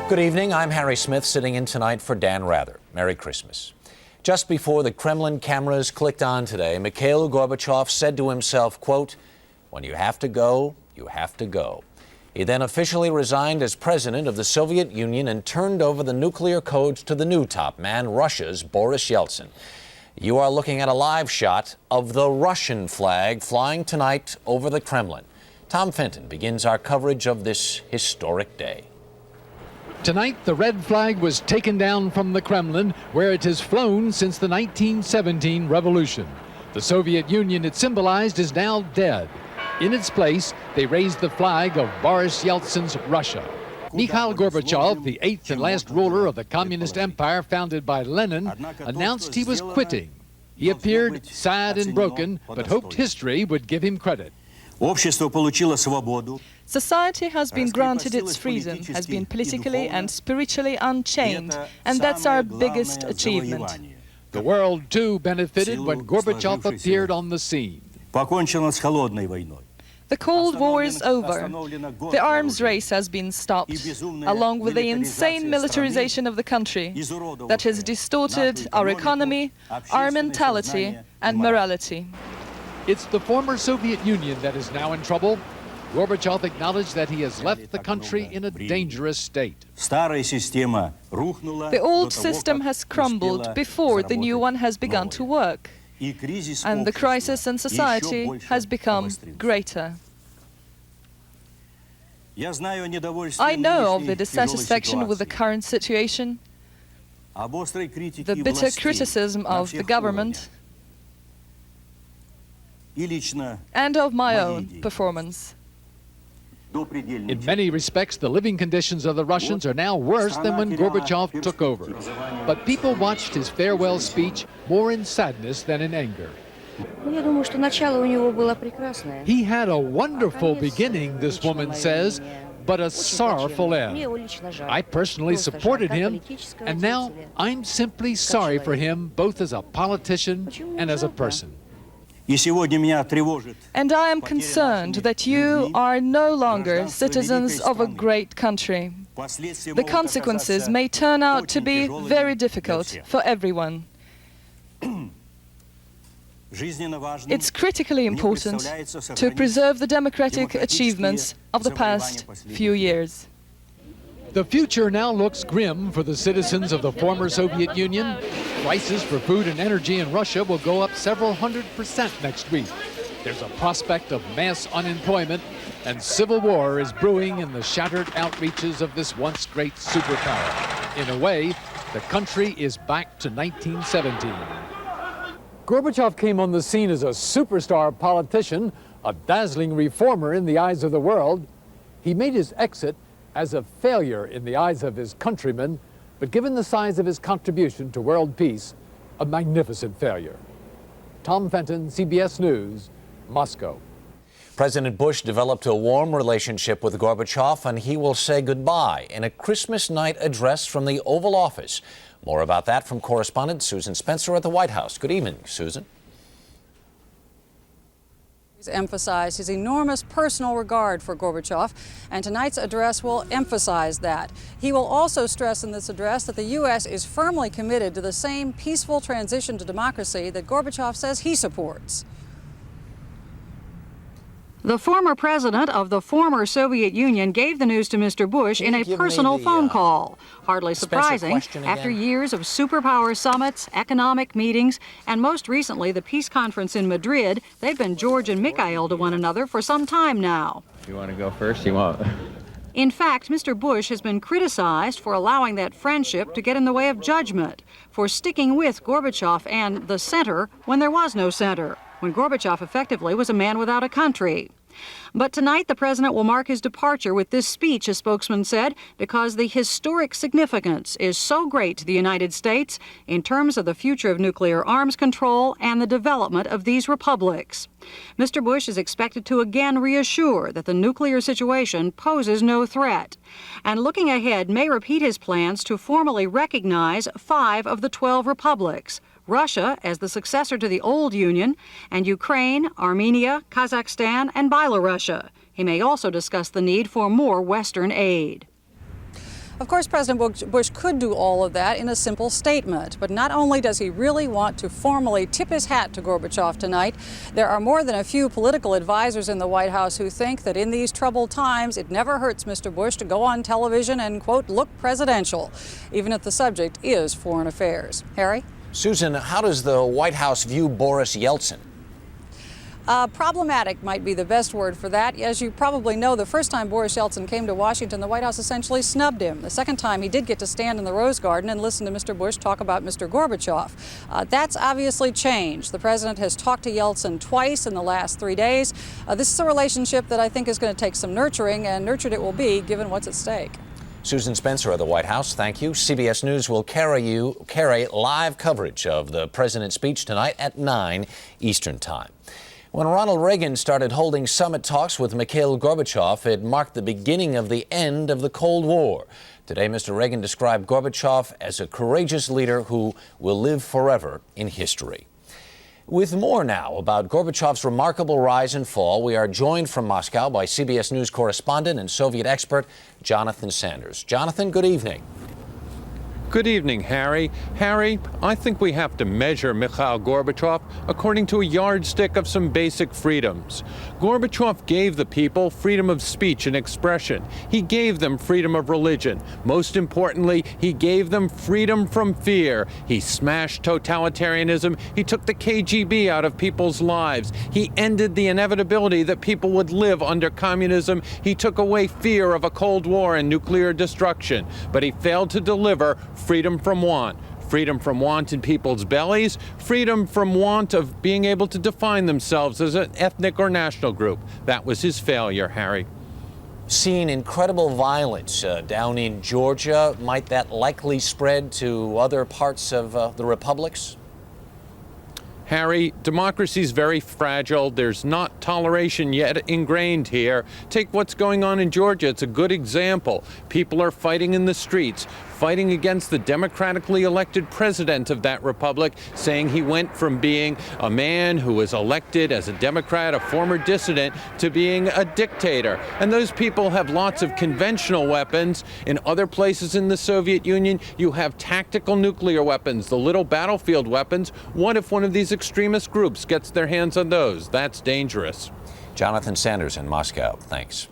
Good evening. I'm Harry Smith, sitting in tonight for Dan Rather. Merry Christmas. Just before the Kremlin cameras clicked on today, Mikhail Gorbachev said to himself, quote, "When you have to go, you have to go." He then officially resigned as president of the Soviet Union and turned over the nuclear codes to the new top man, Russia's Boris Yeltsin. You are looking at a live shot of the Russian flag flying tonight over the Kremlin. Tom Fenton begins our coverage of this historic day. Tonight, the red flag was taken down from the Kremlin, where it has flown since the 1917 revolution. The Soviet Union it symbolized is now dead. In its place, they raised the flag of Boris Yeltsin's Russia. Mikhail Gorbachev, the eighth and last ruler of the communist empire founded by Lenin, announced he was quitting. He appeared sad and broken, but hoped history would give him credit. Society has been granted its freedom, has been politically and spiritually unchained, and that's our biggest achievement. The world, too, benefited when Gorbachev appeared on the scene. The Cold War is over. The arms race has been stopped, along with the insane militarization of the country that has distorted our economy, our mentality, and morality. It's the former Soviet Union that is now in trouble. Gorbachev acknowledged that he has left the country in a dangerous state. The old system has crumbled before the new one has begun to work, and the crisis in society has become greater. I know of the dissatisfaction with the current situation, the bitter criticism of the government, and of my own performance. In many respects, the living conditions of the Russians are now worse than when Gorbachev took over. But people watched his farewell speech more in sadness than in anger. He had a wonderful beginning, this woman says, but a sorrowful end. I personally supported him, and now I'm simply sorry for him, both as a politician and as a person. And I am concerned that you are no longer citizens of a great country. The consequences may turn out to be very difficult for everyone. It's critically important to preserve the democratic achievements of the past few years. The future now looks grim for the citizens of the former Soviet Union. Prices for food and energy in Russia will go up several 100% next week. There's a prospect of mass unemployment, and civil war is brewing in the shattered outreaches of this once great superpower. In a way, the country is back to 1917. Gorbachev came on the scene as a superstar politician, a dazzling reformer in the eyes of the world. He made his exit as a failure in the eyes of his countrymen, but given the size of his contribution to world peace, a magnificent failure. Tom Fenton, CBS News, Moscow. President Bush developed a warm relationship with Gorbachev, and he will say goodbye in a Christmas night address from the Oval Office. More about that from correspondent Susan Spencer at the White House. Good evening, Susan. He's emphasized his enormous personal regard for Gorbachev, and tonight's address will emphasize that. He will also stress in this address that the U.S. is firmly committed to the same peaceful transition to democracy that Gorbachev says he supports. The former president of the former Soviet Union gave the news to Mr. Bush in a personal phone call. Hardly surprising, after years of superpower summits, economic meetings, and most recently the peace conference in Madrid, they've been George and Mikhail to one another for some time now. You want to go first? You want? In fact, Mr. Bush has been criticized for allowing that friendship to get in the way of judgment, for sticking with Gorbachev and the center when there was no center, when Gorbachev effectively was a man without a country. But tonight, the president will mark his departure with this speech, a spokesman said, because the historic significance is so great to the United States in terms of the future of nuclear arms control and the development of these republics. Mr. Bush is expected to again reassure that the nuclear situation poses no threat, and looking ahead may repeat his plans to formally recognize 5 of the 12 republics, Russia as the successor to the old Union, and Ukraine, Armenia, Kazakhstan, and Belarus. He may also discuss the need for more Western aid. Of course, President Bush could do all of that in a simple statement. But not only does he really want to formally tip his hat to Gorbachev tonight, there are more than a few political advisors in the White House who think that in these troubled times, it never hurts Mr. Bush to go on television and, quote, look presidential, even if the subject is foreign affairs. Harry? Susan, how does the White House view Boris Yeltsin? Problematic might be the best word for that. As you probably know, the first time Boris Yeltsin came to Washington, the White House essentially snubbed him. The second time, he did get to stand in the Rose Garden and listen to Mr. Bush talk about Mr. Gorbachev. That's obviously changed. The president has talked to Yeltsin twice in the last 3 days. This is a relationship that I think is going to take some nurturing, and nurtured it will be given what's at stake. Susan Spencer of the White House, thank you. CBS News will carry live coverage of the president's speech tonight at 9 Eastern Time. When Ronald Reagan started holding summit talks with Mikhail Gorbachev, it marked the beginning of the end of the Cold War. Today, Mr. Reagan described Gorbachev as a courageous leader who will live forever in history. With more now about Gorbachev's remarkable rise and fall, we are joined from Moscow by CBS News correspondent and Soviet expert Jonathan Sanders. Jonathan, good evening. Good evening, Harry. Harry, I think we have to measure Mikhail Gorbachev according to a yardstick of some basic freedoms. Gorbachev gave the people freedom of speech and expression. He gave them freedom of religion. Most importantly, he gave them freedom from fear. He smashed totalitarianism. He took the KGB out of people's lives. He ended the inevitability that people would live under communism. He took away fear of a Cold War and nuclear destruction. But he failed to deliver freedom from want. Freedom from want in people's bellies, freedom from want of being able to define themselves as an ethnic or national group. That was his failure, Harry. Seeing incredible violence down in Georgia, might that likely spread to other parts of the republics? Harry, democracy is very fragile. There's not toleration yet ingrained here. Take what's going on in Georgia. It's a good example. People are fighting in the streets, fighting against the democratically elected president of that republic, saying he went from being a man who was elected as a Democrat, a former dissident, to being a dictator. And those people have lots of conventional weapons. In other places in the Soviet Union, you have tactical nuclear weapons, the little battlefield weapons. What if one of these extremist groups gets their hands on those? That's dangerous. Jonathan Sanders in Moscow, thanks.